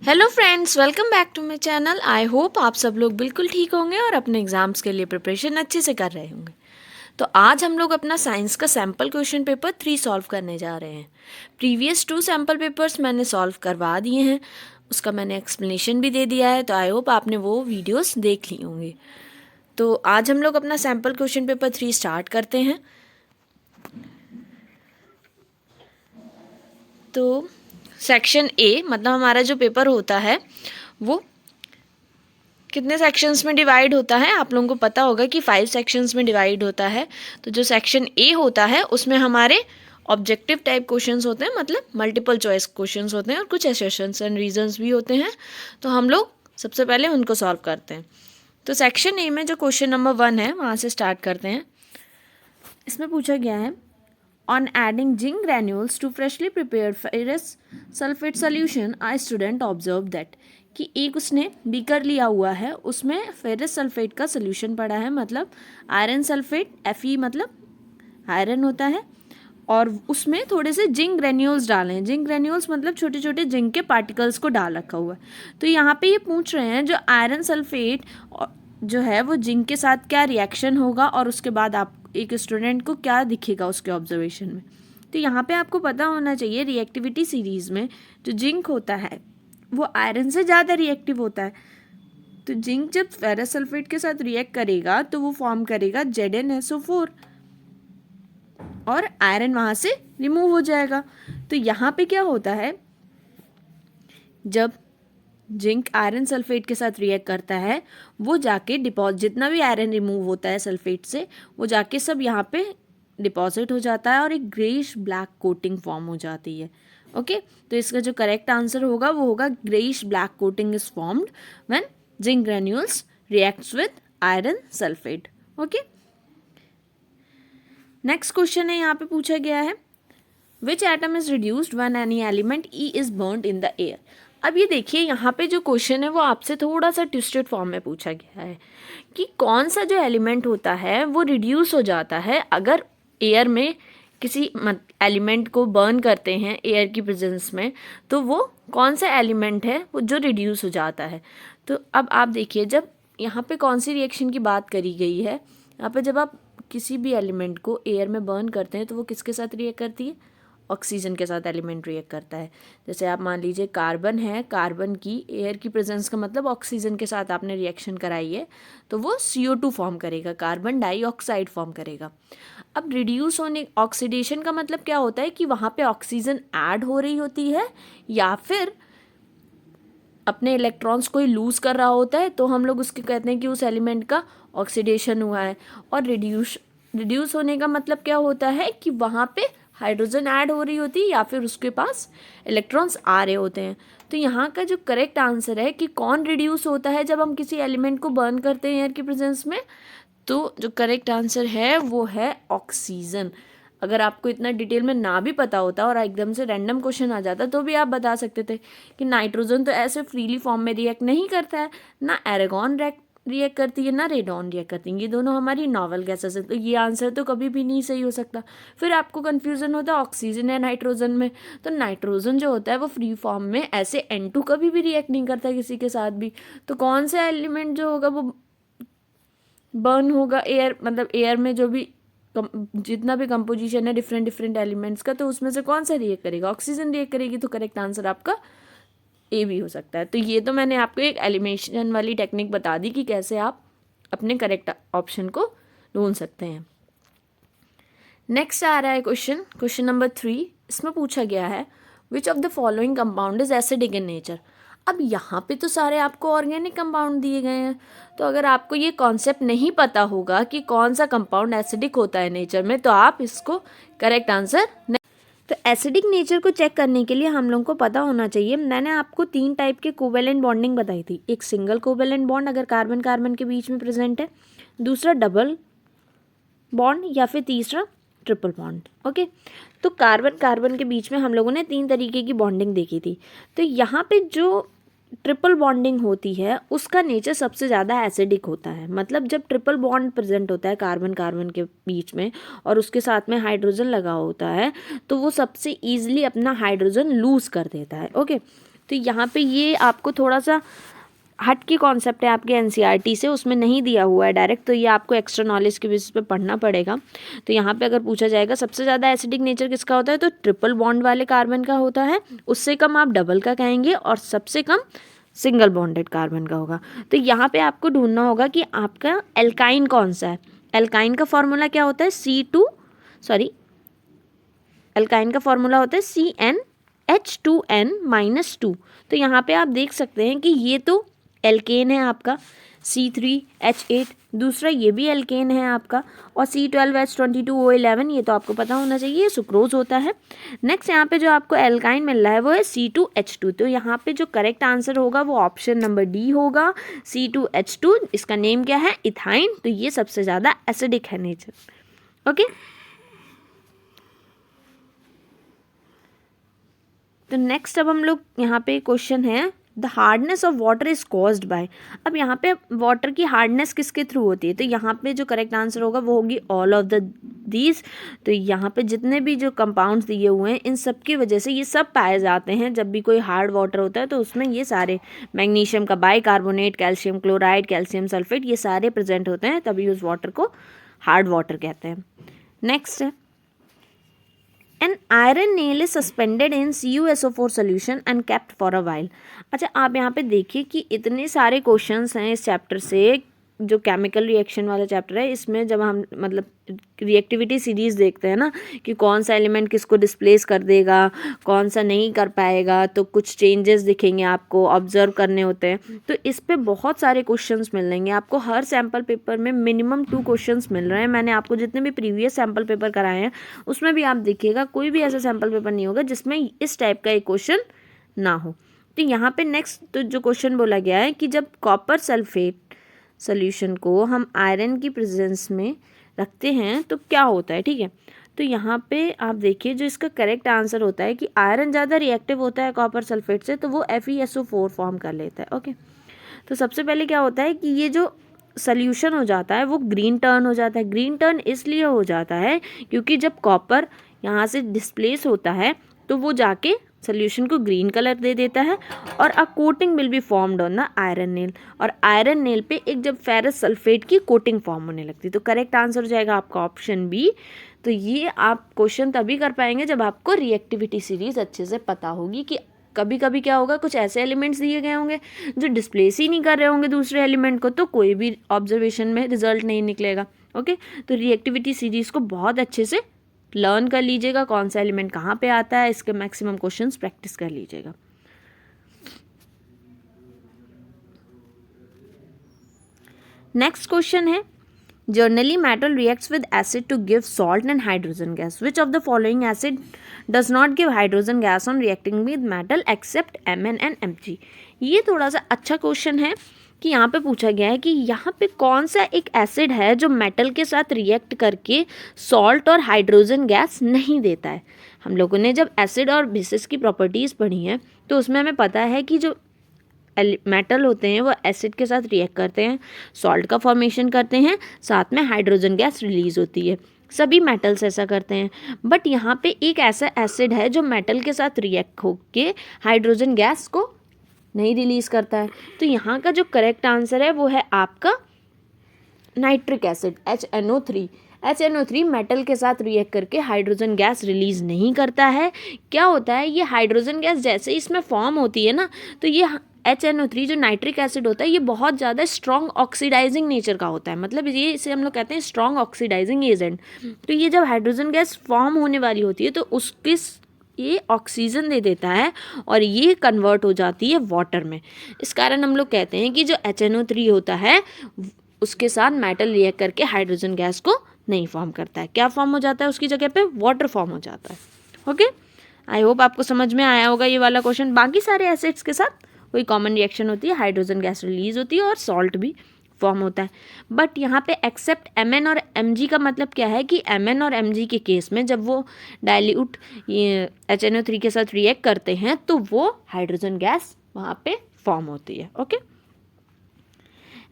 Hello friends, welcome back to my channel. I hope आप सब लोग बिल्कुल ठीक होंगे और अपने एग्ज़ाम्स के लिए प्रिपरेशन अच्छे से कर रहे होंगे। तो आज हम लोग अपना साइंस का सैम्पल क्वेश्चन पेपर 3 सॉल्व करने जा रहे हैं। प्रीवियस 2 सैम्पल पेपर्स मैंने सॉल्व करवा दिए हैं, उसका मैंने एक्सप्लेनेशन भी दे दिया है, तो आई होप आपने वो वीडियोस देख ली होंगी। तो आज हम लोग अपना सैम्पल क्वेश्चन पेपर 3 स्टार्ट करते हैं। तो सेक्शन ए मतलब हमारा जो पेपर होता है वो कितने सेक्शंस में डिवाइड होता है, आप लोगों को पता होगा कि 5 सेक्शंस में डिवाइड होता है। तो जो सेक्शन ए होता है उसमें हमारे ऑब्जेक्टिव टाइप क्वेश्चंस होते हैं, मतलब मल्टीपल चॉइस क्वेश्चंस होते हैं और कुछ एसेशंस एंड रीजंस भी होते हैं। तो हम लोग सबसे पहले उनको सॉल्व करते हैं। तो सेक्शन ए में जो क्वेश्चन नंबर 1 है वहाँ से स्टार्ट करते हैं। इसमें पूछा गया है, On adding zinc granules to freshly prepared ferrous sulfate solution, a student observed that कि एक उसने बीकर लिया हुआ है, उसमें फेरस सल्फेट का सोल्यूशन पड़ा है, मतलब आयरन सल्फेट Fe मतलब आयरन होता है, और उसमें थोड़े से जिंक ग्रेन्यूल्स डाले हैं। जिंक ग्रेन्यूल्स मतलब छोटे छोटे जिंक के पार्टिकल्स को डाल रखा हुआ है। तो यहाँ पे ये पूछ रहे हैं जो आयरन सल्फेट जो है वो जिंक के साथ क्या रिएक्शन होगा और उसके बाद आप एक स्टूडेंट को क्या दिखेगा उसके ऑब्जर्वेशन में। तो यहाँ पे आपको पता होना चाहिए रिएक्टिविटी सीरीज़ में जो जिंक होता है वो आयरन से ज़्यादा रिएक्टिव होता है। तो जिंक जब फेरस सल्फेट के साथ रिएक्ट करेगा तो वो फॉर्म करेगा ZnSO4 और आयरन वहाँ से रिमूव हो जाएगा। तो यहाँ पे क्या होता है, जब जिंक आयरन सल्फेट के साथ रिएक्ट करता है वो जाके डिपॉजिट, जितना भी आयरन रिमूव होता है सल्फेट से वो जाके सब यहाँ पे डिपॉजिट हो जाता है और एक ग्रेइश ब्लैक कोटिंग फॉर्म हो जाती है। ओके, तो इसका जो करेक्ट आंसर होगा वो होगा greyish black coating is formed when zinc granules reacts with iron sulphate. Okay, next question है, यहाँ पे पूछा गया है which atom is reduced when any element E is burned in the air. अब ये देखिए यहाँ पे जो क्वेश्चन है वो आपसे थोड़ा सा ट्विस्टेड फॉर्म में पूछा गया है कि कौन सा जो एलिमेंट होता है वो रिड्यूस हो जाता है अगर एयर में किसी एलिमेंट को बर्न करते हैं एयर की प्रेजेंस में, तो वो कौन सा एलिमेंट है वो जो रिड्यूस हो जाता है। तो अब आप देखिए, जब यहाँ पे कौन सी रिएक्शन की बात करी गई है, यहाँ पे जब आप किसी भी एलिमेंट को एयर में बर्न करते हैं तो वो किसके साथ रिएक्ट करती है, ऑक्सीजन के साथ एलिमेंट रिएक्ट करता है। जैसे आप मान लीजिए कार्बन है, कार्बन की एयर की प्रेजेंस का मतलब ऑक्सीजन के साथ आपने रिएक्शन कराई है तो वो CO2 फॉर्म करेगा, कार्बन डाइऑक्साइड फॉर्म करेगा। अब रिड्यूस होने, ऑक्सीडेशन का मतलब क्या होता है कि वहाँ पे ऑक्सीजन ऐड हो रही होती है या फिर अपने इलेक्ट्रॉन्स कोई लूज़ कर रहा होता है, तो हम लोग उसके कहते हैं कि उस एलिमेंट का ऑक्सीडेशन हुआ है। और रिड्यूस होने का मतलब क्या होता है कि वहाँ पे हाइड्रोजन ऐड हो रही होती है या फिर उसके पास इलेक्ट्रॉन्स आ रहे होते हैं। तो यहाँ का जो करेक्ट आंसर है कि कौन रिड्यूस होता है जब हम किसी एलिमेंट को बर्न करते हैं एयर की प्रेजेंस में, तो जो करेक्ट आंसर है वो है ऑक्सीजन। अगर आपको इतना डिटेल में ना भी पता होता और एकदम से रैंडम क्वेश्चन आ जाता तो भी आप बता सकते थे कि नाइट्रोजन तो ऐसे फ्रीली फॉर्म में रिएक्ट नहीं करता है, ना एरागॉन रिएक्ट करती है ना रेडॉन रिएक्ट करती है, ये दोनों हमारी नॉवल गैसेस है। तो ये आंसर तो कभी भी नहीं सही हो सकता। फिर आपको कन्फ्यूज़न होता है ऑक्सीजन या नाइट्रोजन में, तो नाइट्रोजन जो होता है वो फ्री फॉर्म में ऐसे N2 कभी भी रिएक्ट नहीं करता किसी के साथ भी। तो कौन सा एलिमेंट जो होगा वो बर्न होगा एयर, मतलब एयर में जो भी जितना भी कंपोजिशन है डिफरेंट डिफरेंट एलिमेंट्स का, तो उसमें से कौन सा रिएक्ट करेगा, ऑक्सीजन रिएक्ट करेगी। तो करेक्ट आंसर आपका ए भी हो सकता है। तो ये तो मैंने आपको एक एलिमिनेशन वाली टेक्निक बता दी कि कैसे आप अपने करेक्ट ऑप्शन को ढूंढ सकते हैं। नेक्स्ट आ रहा है क्वेश्चन नंबर 3। इसमें पूछा गया है विच of the following compound is acidic in nature. अब यहाँ पे तो सारे आपको ऑर्गेनिक कंपाउंड दिए गए हैं, तो अगर आपको ये कॉन्सेप्ट नहीं पता होगा कि कौन सा कंपाउंड एसिडिक होता है नेचर में, तो आप इसको करेक्ट आंसर तो एसिडिक नेचर को चेक करने के लिए हम लोग को पता होना चाहिए, मैंने आपको 3 टाइप के कोवेलेंट बॉन्डिंग बताई थी। एक सिंगल कोवेलेंट बॉन्ड अगर कार्बन कार्बन के बीच में प्रेजेंट है, दूसरा डबल बॉन्ड या फिर तीसरा ट्रिपल बॉन्ड। ओके, तो कार्बन कार्बन के बीच में हम लोगों ने 3 तरीके की बॉन्डिंग देखी थी। तो यहाँ पे जो ट्रिपल बॉन्डिंग होती है उसका नेचर सबसे ज़्यादा एसिडिक होता है। मतलब जब ट्रिपल बॉन्ड प्रेजेंट होता है कार्बन कार्बन के बीच में और उसके साथ में हाइड्रोजन लगा होता है, तो वो सबसे ईजिली अपना हाइड्रोजन लूज़ कर देता है। ओके, तो यहाँ पे ये आपको थोड़ा सा हट के कॉन्सेप्ट है आपके एनसीईआरटी से, उसमें नहीं दिया हुआ है डायरेक्ट, तो ये आपको एक्स्ट्रा नॉलेज के बेसिस पे पढ़ना पड़ेगा। तो यहाँ पे अगर पूछा जाएगा सबसे ज़्यादा एसिडिक नेचर किसका होता है, तो ट्रिपल बॉन्ड वाले कार्बन का होता है, उससे कम आप डबल का कहेंगे, और सबसे कम सिंगल बॉन्डेड कार्बन का होगा। तो यहाँ पे आपको ढूंढना होगा कि आपका एल्काइन कौन सा है। एल्काइन का फॉर्मूला क्या होता है, एल्काइन का फॉर्मूला होता है CnH2n-2। तो यहाँ पे आप देख सकते हैं कि ये तो एल्केन है आपका C3H8, दूसरा ये भी एल्केन है आपका, और C12H22O11 ये तो आपको पता होना चाहिए, ये सुक्रोज होता है। नेक्स्ट यहाँ पे जो आपको एल्काइन मिल रहा है वो है C2H2। तो यहाँ पे जो करेक्ट आंसर होगा वो ऑप्शन नंबर डी होगा, C2H2। इसका नेम क्या है, इथाइन। तो ये सबसे ज़्यादा एसिडिक है नेचर। ओके, तो नेक्स्ट अब हम लोग यहाँ पे क्वेश्चन है, the hardness of water is caused by. अब यहाँ पे वाटर की हार्डनेस किसके थ्रू होती है, तो यहाँ पे जो करेक्ट आंसर होगा वो होगी ऑल ऑफ दीज। तो यहाँ पे जितने भी जो कंपाउंड्स दिए हुए हैं इन सब की वजह से ये सब पाए जाते हैं। जब भी कोई हार्ड वाटर होता है तो उसमें ये सारे मैग्नीशियम का bicarbonate, calcium chloride, calcium sulphate, ये सारे प्रेजेंट होते हैं, तभी उस वाटर को हार्ड वाटर कहते हैं। नेक्स्ट है, An iron nail is suspended in CuSO4 solution and kept for a while। अच्छा, आप यहाँ पे देखिए कि इतने सारे क्वेश्चंस हैं इस चैप्टर से, जो केमिकल रिएक्शन वाला चैप्टर है, इसमें जब हम मतलब रिएक्टिविटी सीरीज देखते हैं ना कि कौन सा एलिमेंट किसको डिस्प्लेस कर देगा, कौन सा नहीं कर पाएगा, तो कुछ चेंजेस दिखेंगे आपको, ऑब्जर्व करने होते हैं। तो इस पे बहुत सारे क्वेश्चंस मिल जाएंगे आपको। हर सैम्पल पेपर में मिनिमम 2 क्वेश्चंस मिल रहे हैं। मैंने आपको जितने भी प्रीवियस सैम्पल पेपर कराए हैं उसमें भी आप देखिएगा कोई भी ऐसा सैम्पल पेपर नहीं होगा जिसमें इस टाइप का एक क्वेश्चन ना हो। तो यहाँ पे नेक्स्ट तो जो क्वेश्चन बोला गया है कि जब कॉपर सल्फेट सोल्यूशन को हम आयरन की प्रेजेंस में रखते हैं तो क्या होता है, ठीक है। तो यहाँ पे आप देखिए जो इसका करेक्ट आंसर होता है कि आयरन ज़्यादा रिएक्टिव होता है कॉपर सल्फेट से, तो वो FeSO4 फॉर्म कर लेता है। ओके, तो सबसे पहले क्या होता है कि ये जो सोल्यूशन हो जाता है वो ग्रीन टर्न हो जाता है। ग्रीन टर्न इसलिए हो जाता है क्योंकि जब कॉपर यहाँ से डिस्प्लेस होता है तो वो जाके सोल्यूशन को ग्रीन कलर दे देता है, और अ coating will be formed on the iron nail, और आयरन नेल पे एक जब फेरस सल्फेट की कोटिंग फॉर्म होने लगती है। तो करेक्ट आंसर हो जाएगा आपका ऑप्शन बी। तो ये आप क्वेश्चन तभी कर पाएंगे जब आपको रिएक्टिविटी सीरीज अच्छे से पता होगी कि कभी कभी क्या होगा, कुछ ऐसे एलिमेंट्स दिए गए होंगे जो डिस्प्लेस ही नहीं कर रहे होंगे दूसरे एलिमेंट को, तो कोई भी ऑब्जर्वेशन में रिजल्ट नहीं निकलेगा। ओके, तो रिएक्टिविटी सीरीज को बहुत अच्छे से लर्न कर लीजिएगा, कौन सा एलिमेंट कहाँ पे आता है, इसके मैक्सिमम क्वेश्चंस प्रैक्टिस कर लीजिएगा। नेक्स्ट क्वेश्चन है, generally metal reacts with acid to give salt and hydrogen gas, which of the following acid does not give hydrogen gas on reacting with metal except Mn and Mg। ये थोड़ा सा अच्छा question है कि यहाँ पे पूछा गया है कि यहाँ पे कौन सा एक एसिड है जो मेटल के साथ रिएक्ट करके सॉल्ट और हाइड्रोजन गैस नहीं देता है। हम लोगों ने जब एसिड और बेसिस की प्रॉपर्टीज़ पढ़ी हैं तो उसमें हमें पता है कि जो मेटल होते हैं वो एसिड के साथ रिएक्ट करते हैं, सॉल्ट का फॉर्मेशन करते हैं, साथ में हाइड्रोजन गैस रिलीज होती है। सभी मेटल्स ऐसा करते हैं, बट यहाँ पे एक ऐसा एसिड है जो मेटल के साथ रिएक्ट होके हाइड्रोजन गैस को नहीं रिलीज करता है। तो यहाँ का जो करेक्ट आंसर है वो है आपका nitric acid HNO3। HNO3 metal के साथ रिएक्ट करके हाइड्रोजन गैस रिलीज नहीं करता है। क्या होता है, ये हाइड्रोजन गैस जैसे इसमें फॉर्म होती है ना, तो ये HNO3 जो नाइट्रिक एसिड होता है ये बहुत ज़्यादा स्ट्रॉन्ग ऑक्सीडाइजिंग नेचर का होता है, मतलब ये इसे हम लोग कहते हैं स्ट्रॉन्ग ऑक्सीडाइजिंग एजेंट। तो ये जब हाइड्रोजन गैस फॉर्म होने वाली होती है तो उसके ये ऑक्सीजन दे देता है और ये कन्वर्ट हो जाती है वाटर में। इस कारण हम लोग कहते हैं कि जो HNO3 होता है उसके साथ मेटल रिएक्ट करके हाइड्रोजन गैस को नहीं फॉर्म करता है। क्या फॉर्म हो जाता है उसकी जगह पे, वाटर फॉर्म हो जाता है। ओके, आई होप आपको समझ में आया होगा ये वाला क्वेश्चन। बाकी सारे एसिड्स के साथ कोई कॉमन रिएक्शन होती है, हाइड्रोजन गैस रिलीज होती है और सॉल्ट भी फॉर्म होता है। बट यहाँ पे एक्सेप्ट Mn और Mg का मतलब क्या है कि Mn और Mg के केस में जब वो डाइल्यूट HNO3 के साथ रिएक्ट करते हैं तो वो हाइड्रोजन गैस वहाँ पे फॉर्म होती है। ओके,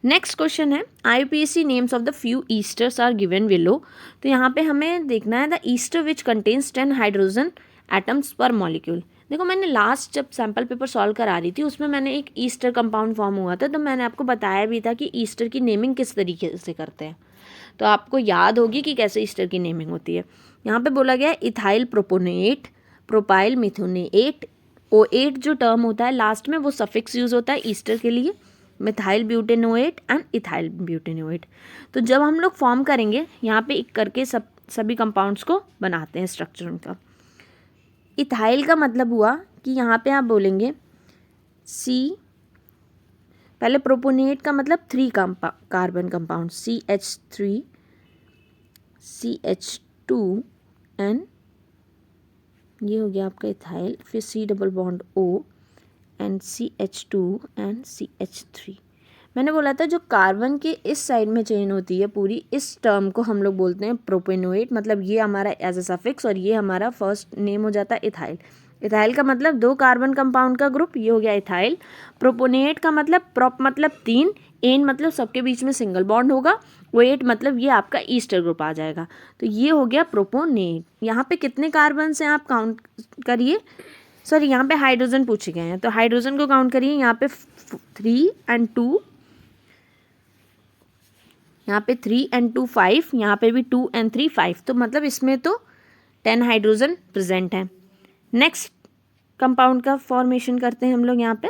नेक्स्ट क्वेश्चन है, IUPAC names of the few esters are given below. तो यहाँ पे हमें देखना है the ester which contains 10 hydrogen atoms per molecule. देखो मैंने लास्ट जब सैम्पल पेपर सॉल्व करा रही थी उसमें मैंने एक ईस्टर कंपाउंड फॉर्म हुआ था, तो मैंने आपको बताया भी था कि ईस्टर की नेमिंग किस तरीके से करते हैं, तो आपको याद होगी कि कैसे ईस्टर की नेमिंग होती है। यहाँ पे बोला गया है इथाइल प्रोपोनेट, प्रोपाइल मिथोनेट, O8 जो टर्म होता है लास्ट में वो सफिक्स यूज होता है ईस्टर के लिए, मिथाइल ब्यूटेनोएट एंड इथाइल ब्यूटेनोएट। तो जब हम लोग फॉर्म करेंगे यहाँ पे एक करके सभी कंपाउंड्स को बनाते हैं स्ट्रक्चर उनका। इथाइल का मतलब हुआ कि यहाँ पे आप बोलेंगे सी, पहले प्रोपोनेट का मतलब 3 carbon compound CH3 CH2 and ये हो गया आपका इथाइल, फिर C double bond O and CH2 and CH3। मैंने बोला था जो कार्बन के इस साइड में चेन होती है पूरी, इस टर्म को हम लोग बोलते हैं प्रोपेनोएट, मतलब ये हमारा एज अ सफिक्स और ये हमारा फर्स्ट नेम हो जाता है इथाइल। इथाइल का मतलब 2 कार्बन कंपाउंड का ग्रुप, ये हो गया इथाइल। प्रोपोनेट का मतलब प्रोप मतलब 3, एन मतलब सबके बीच में सिंगल बॉन्ड होगा, O8 मतलब ये आपका ईस्टर ग्रुप आ जाएगा, तो ये हो गया प्रोपोनेट। यहाँ पे कितने कार्बन हैं आप काउंट करिए, सॉरी यहाँ पे हाइड्रोजन पूछे गए हैं तो हाइड्रोजन को काउंट करिए। यहाँ पे 3 and 2, यहाँ पे 3 and 2 5, यहाँ पे भी 2 and 3 5, तो मतलब इसमें तो 10 हाइड्रोजन प्रेजेंट है। नेक्स्ट कंपाउंड का फॉर्मेशन करते हैं हम लोग। यहाँ पे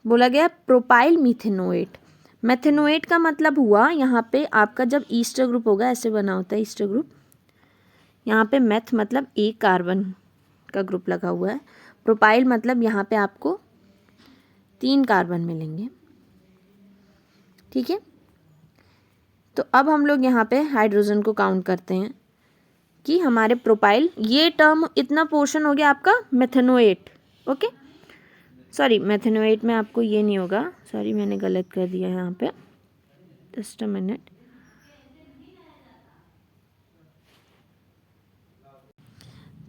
बोला गया प्रोपाइल मिथेनोएट। मेथेनोएट का मतलब हुआ यहाँ पे आपका जब ईस्टर ग्रुप होगा ऐसे बना होता है ईस्टर ग्रुप, यहाँ पे मेथ मतलब 1 कार्बन का ग्रुप लगा हुआ है, प्रोपाइल मतलब यहाँ पे आपको 3 कार्बन मिलेंगे, ठीक है। तो अब हम लोग यहाँ पे हाइड्रोजन को काउंट करते हैं कि हमारे प्रोपाइल, ये टर्म इतना पोर्शन हो गया आपका मेथेनोएट, ओके सॉरी मेथेनोएट में आपको ये नहीं होगा, सॉरी मैंने गलत कर दिया यहाँ पे, जस्ट अ मिनट।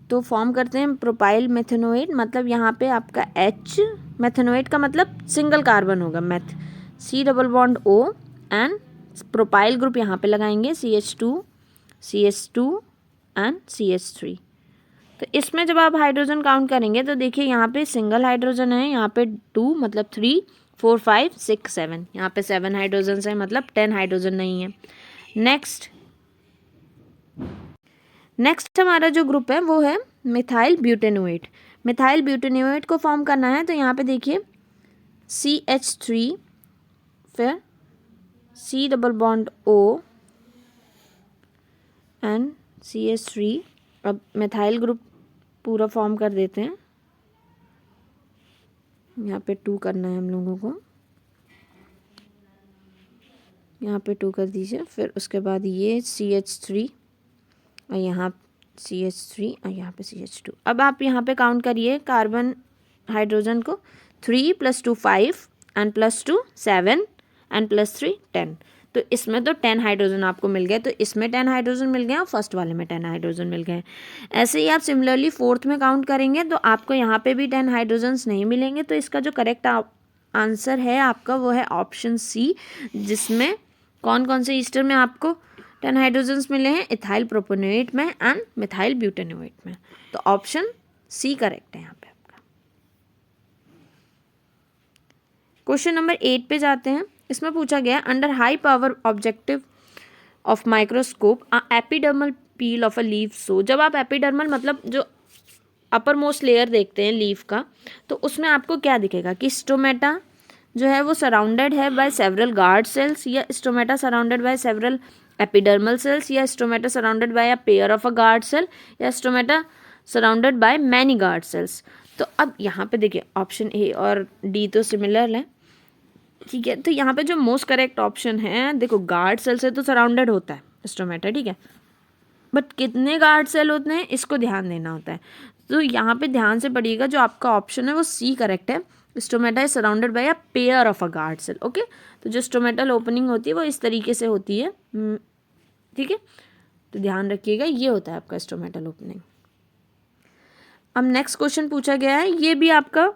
तो फॉर्म करते हैं प्रोपाइल मेथेनोएट, मतलब यहाँ पे आपका H, मेथेनोएट का मतलब सिंगल कार्बन होगा meth, C double bond O and propyl group यहाँ पे लगाएंगे CH2 CH2 एंड CH3। तो इसमें जब आप हाइड्रोजन काउंट करेंगे तो देखिए यहाँ पे सिंगल हाइड्रोजन है, यहाँ पे 2 मतलब 3 4 5 6 7, यहाँ पे 7 हाइड्रोजन है मतलब 10 हाइड्रोजन नहीं है। नेक्स्ट हमारा जो ग्रुप है वो है मिथाइल ब्यूटेनोएट। मिथाइल ब्यूटेनोएट को फॉर्म करना है तो यहाँ पे देखिए CH3 फिर C double bond O and CH3। अब मिथाइल ग्रुप पूरा फॉर्म कर देते हैं, यहाँ पे 2 करना है हम लोगों को, यहाँ पे 2 कर दीजिए, फिर उसके बाद ये CH3 और यहाँ CH3 और यहाँ पे CH2। अब आप यहाँ पे काउंट करिए कार्बन हाइड्रोजन को, 3 + 2 5 एंड +2 7 एंड +3 10, तो इसमें तो 10 हाइड्रोजन आपको मिल गए, तो इसमें 10 हाइड्रोजन मिल गए और फर्स्ट वाले में 10 हाइड्रोजन मिल गए। ऐसे ही आप सिमिलरली फोर्थ में काउंट करेंगे तो आपको यहाँ पे भी 10 हाइड्रोजन्स नहीं मिलेंगे, तो इसका जो करेक्ट आंसर है आपका वो है ऑप्शन C, जिसमें कौन कौन से ईस्टर में आपको 10 हाइड्रोजन्स मिले हैं, इथाइल प्रोपोनेट में एंड मिथाइल ब्यूटेनोएट में, तो ऑप्शन C करेक्ट है यहाँ पे आपका। क्वेश्चन नंबर 8 पे जाते हैं। इसमें पूछा गया under high power objective of microscope epidermal peel of a leaf so. जब आप एपिडर्मल मतलब जो अपर मोस्ट लेयर देखते हैं लीफ का, तो उसमें आपको क्या दिखेगा कि स्टोमेटा जो है वो सराउंडेड है बाय सेवरल गार्ड सेल्स, या stomata surrounded by several epidermal cells, या stomata surrounded by a pair of a guard cell, या stomata surrounded by many guard cells. तो अब यहाँ पे देखिए ऑप्शन A और D तो सिमिलर है, ठीक है। तो यहाँ पे जो मोस्ट करेक्ट ऑप्शन है, देखो गार्ड सेल से तो सराउंडेड होता है स्टोमेटा, ठीक है, बट कितने गार्ड सेल होते हैं इसको ध्यान देना होता है, तो यहाँ पे ध्यान से पढ़िएगा, जो आपका ऑप्शन है वो C करेक्ट है। Stomata is surrounded by a pair of a guard cell, okay. तो जो स्टोमेटल ओपनिंग होती है वो इस तरीके से होती है, ठीक है, तो ध्यान रखिएगा, ये होता है आपका स्टोमेटल ओपनिंग। अब नेक्स्ट क्वेश्चन पूछा गया है, ये भी आपका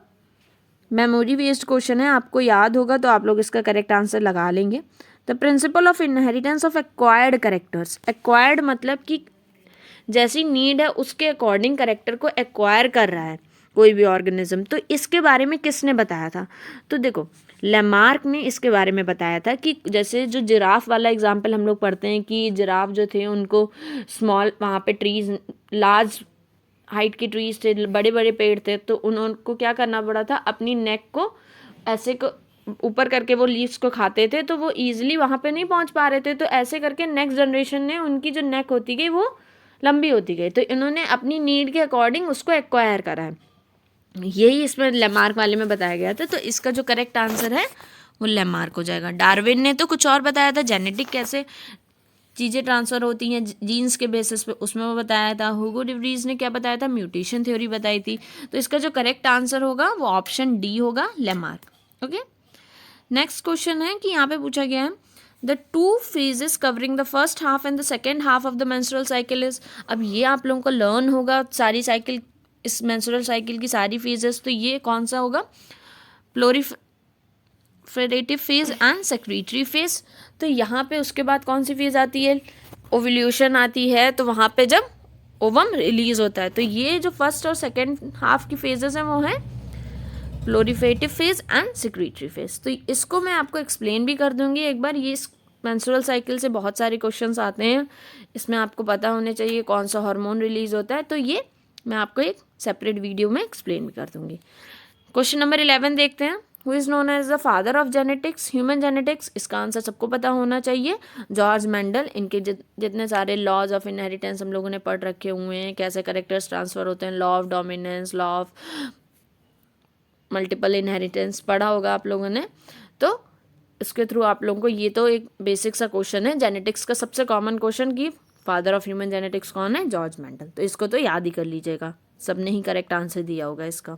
मेमोरी बेस्ड क्वेश्चन है, आपको याद होगा तो आप लोग इसका करेक्ट आंसर लगा लेंगे। The principle of inheritance of acquired characters. Acquired मतलब कि जैसी नीड है उसके अकॉर्डिंग कैरेक्टर को एक्वायर कर रहा है कोई भी ऑर्गेनिज्म। तो इसके बारे में किसने बताया था? तो देखो लेमार्क ने इसके बारे में बताया था कि जैसे जो जिराफ वाला एग्जाम्पल हम लोग पढ़ते हैं कि जिराफ जो थे उनको स्मॉल वहाँ पे ट्रीज, लार्ज हाइट की ट्रीज थे, बड़े बड़े पेड़ थे, तो उनको क्या करना पड़ा था, अपनी नेक को ऐसे को ऊपर करके वो लीव्स को खाते थे, तो वो ईजिली वहाँ पे नहीं पहुँच पा रहे थे, तो ऐसे करके नेक्स्ट जनरेशन ने उनकी जो नेक होती गई वो लंबी होती गई, तो इन्होंने अपनी नीड के अकॉर्डिंग उसको एक्वायर करा है। यही इसमें लेमार्क वाले में बताया गया था। तो इसका जो करेक्ट आंसर है वो लेमार्क हो जाएगा। डार्विन ने तो कुछ और बताया था, जेनेटिक कैसे चीज़ें ट्रांसफ़र होती हैं जीन्स के बेसिस पे, उसमें वो बताया था। हुगो डिवरीज ने क्या बताया था, म्यूटेशन थ्योरी बताई थी। तो इसका जो करेक्ट आंसर होगा वो ऑप्शन डी होगा, लेमार्क। ओके, नेक्स्ट क्वेश्चन है कि यहाँ पे पूछा गया है the two phases covering the first half and the second half of the menstrual cycle is. अब ये आप लोगों को लर्न होगा सारी साइकिल, इस मेंस्ट्रुअल साइकिल की सारी फेजेस, तो ये कौन सा होगा, प्लोरीफेरेटिव फेज एंड सेक्रेटरी फेज। तो यहाँ पे उसके बाद कौन सी फेज आती है, ओव्यूलेशन आती है, तो वहाँ पे जब ओवम रिलीज होता है। तो ये जो फर्स्ट और सेकेंड हाफ की फेजेस हैं वो हैं प्लोरीफेरेटिव फेज एंड सेक्रेटरी फेज। तो इसको मैं आपको एक्सप्लेन भी कर दूंगी एक बार। ये इस मेंस्ट्रुअल साइकिल से बहुत सारे क्वेश्चंस आते हैं, इसमें आपको पता होने चाहिए कौन सा हार्मोन रिलीज होता है, तो ये मैं आपको एक सेपरेट वीडियो में एक्सप्लेन भी कर दूंगी। क्वेश्चन नंबर 11 देखते हैं। Who is known as the father of genetics, human genetics. इसका आंसर सबको पता होना चाहिए, जॉर्ज मेंडल। इनके जितने सारे लॉज ऑफ इनहेरिटेंस हम लोगों ने पढ़ रखे हुए हैं, कैसे कैरेक्टर्स ट्रांसफर होते हैं, law of dominance, law of multiple inheritance पढ़ा होगा आप लोगों ने। तो इसके थ्रू आप लोगों को ये तो एक बेसिक सा क्वेश्चन है जेनेटिक्स का, सबसे कॉमन क्वेश्चन कि फादर ऑफ ह्यूमन जेनेटिक्स कौन है, जॉर्ज मेंडल। तो इसको तो याद ही कर लीजिएगा, सबने ही करेक्ट आंसर दिया होगा इसका।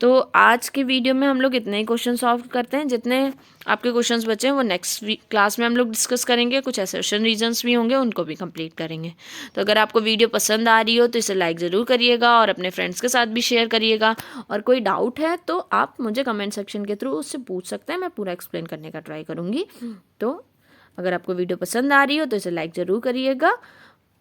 तो आज के वीडियो में हम लोग इतने ही क्वेश्चन सॉल्व करते हैं, जितने आपके क्वेश्चंस बचे हैं वो नेक्स्ट क्लास में हम लोग डिस्कस करेंगे। कुछ एसेशन रीजन्स भी होंगे, उनको भी कंप्लीट करेंगे। तो अगर आपको वीडियो पसंद आ रही हो तो इसे लाइक ज़रूर करिएगा और अपने फ्रेंड्स के साथ भी शेयर करिएगा। और कोई डाउट है तो आप मुझे कमेंट सेक्शन के थ्रू उससे पूछ सकते हैं, मैं पूरा एक्सप्लेन करने का ट्राई करूँगी। तो अगर आपको वीडियो पसंद आ रही हो तो इसे लाइक ज़रूर करिएगा,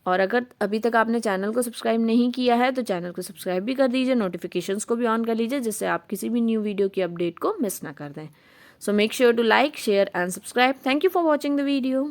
और अगर अभी तक आपने चैनल को सब्सक्राइब नहीं किया है तो चैनल को सब्सक्राइब भी कर दीजिए, नोटिफिकेशंस को भी ऑन कर लीजिए, जिससे आप किसी भी न्यू वीडियो की अपडेट को मिस ना कर दें। So make sure to like, share and subscribe. Thank you for watching the video.